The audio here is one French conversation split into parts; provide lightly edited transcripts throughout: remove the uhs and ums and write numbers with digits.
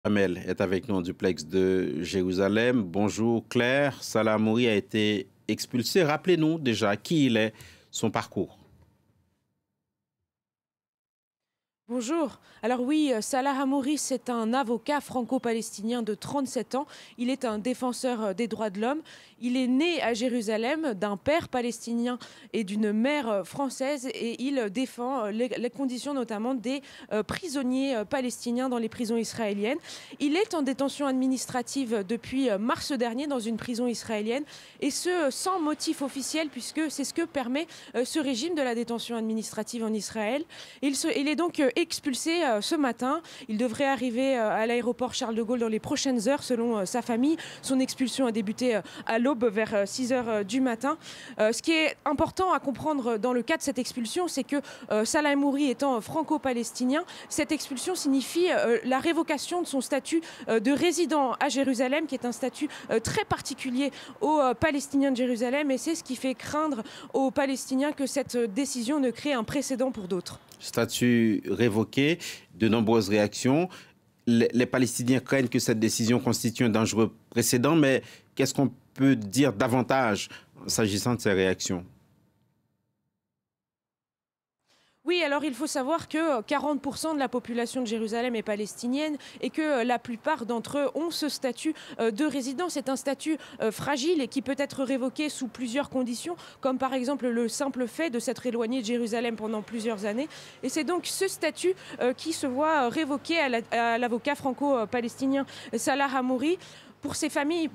Amel est avec nous en duplex de Jérusalem. Bonjour Claire, Salah Hamouri a été expulsé. Rappelez-nous déjà qui il est, son parcours. Bonjour. Alors oui, Salah Hamouri, c'est un avocat franco-palestinien de 37 ans. Il est un défenseur des droits de l'homme. Il est né à Jérusalem d'un père palestinien et d'une mère française et il défend les conditions notamment des prisonniers palestiniens dans les prisons israéliennes. Il est en détention administrative depuis mars dernier dans une prison israélienne et ce sans motif officiel puisque c'est ce que permet ce régime de la détention administrative en Israël. Il est donc expulsé ce matin. Il devrait arriver à l'aéroport Charles de Gaulle dans les prochaines heures selon sa famille. Son expulsion a débuté à l'aube vers 6 heures du matin. Ce qui est important à comprendre dans le cas de cette expulsion, c'est que Salah Hamouri étant franco-palestinien, cette expulsion signifie la révocation de son statut de résident à Jérusalem, qui est un statut très particulier aux Palestiniens de Jérusalem. Et c'est ce qui fait craindre aux Palestiniens que cette décision ne crée un précédent pour d'autres. Statut révoqué, de nombreuses réactions. Les Palestiniens craignent que cette décision constitue un dangereux précédent, mais qu'est-ce qu'on peut dire davantage s'agissant de ces réactions? Oui, alors il faut savoir que 40% de la population de Jérusalem est palestinienne et que la plupart d'entre eux ont ce statut de résident. C'est un statut fragile et qui peut être révoqué sous plusieurs conditions, comme par exemple le simple fait de s'être éloigné de Jérusalem pendant plusieurs années. Et c'est donc ce statut qui se voit révoqué à l'avocat franco-palestinien Salah Hamouri. Pour sa famille,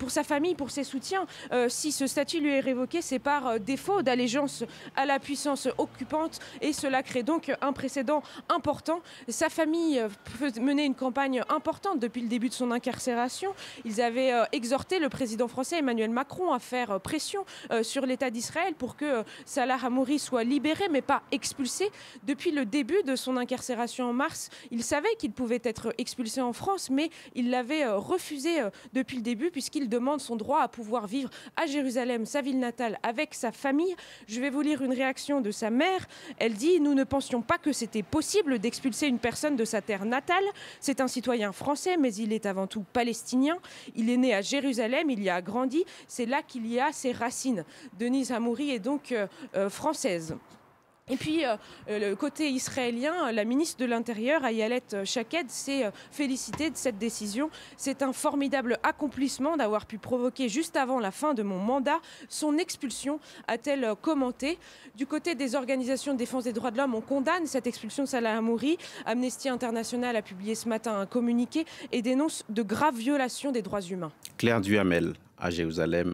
pour ses soutiens, si ce statut lui est révoqué, c'est par défaut d'allégeance à la puissance occupante et cela crée donc un précédent important. Sa famille peut mener une campagne importante depuis le début de son incarcération. Ils avaient exhorté le président français Emmanuel Macron à faire pression sur l'État d'Israël pour que Salah Hamouri soit libéré mais pas expulsé. Depuis le début de son incarcération en mars, il savait qu'il pouvait être expulsé en France, mais il l'avait refusé depuis le début puisqu'il demande son droit à pouvoir vivre à Jérusalem, sa ville natale, avec sa famille. Je vais vous lire une réaction de sa mère. Elle dit « Nous ne pensions pas que c'était possible d'expulser une personne de sa terre natale. C'est un citoyen français, mais il est avant tout palestinien. Il est né à Jérusalem, il y a grandi. C'est là qu'il y a ses racines. » Denise Hamouri est donc française. Et puis, le côté israélien, la ministre de l'Intérieur, Ayelet Shaked, s'est félicitée de cette décision. C'est un formidable accomplissement d'avoir pu provoquer juste avant la fin de mon mandat son expulsion, a-t-elle commenté. Du côté des organisations de défense des droits de l'homme, on condamne cette expulsion de Salah Hamouri. Amnesty International a publié ce matin un communiqué et dénonce de graves violations des droits humains. Claire Duhamel, à Jérusalem.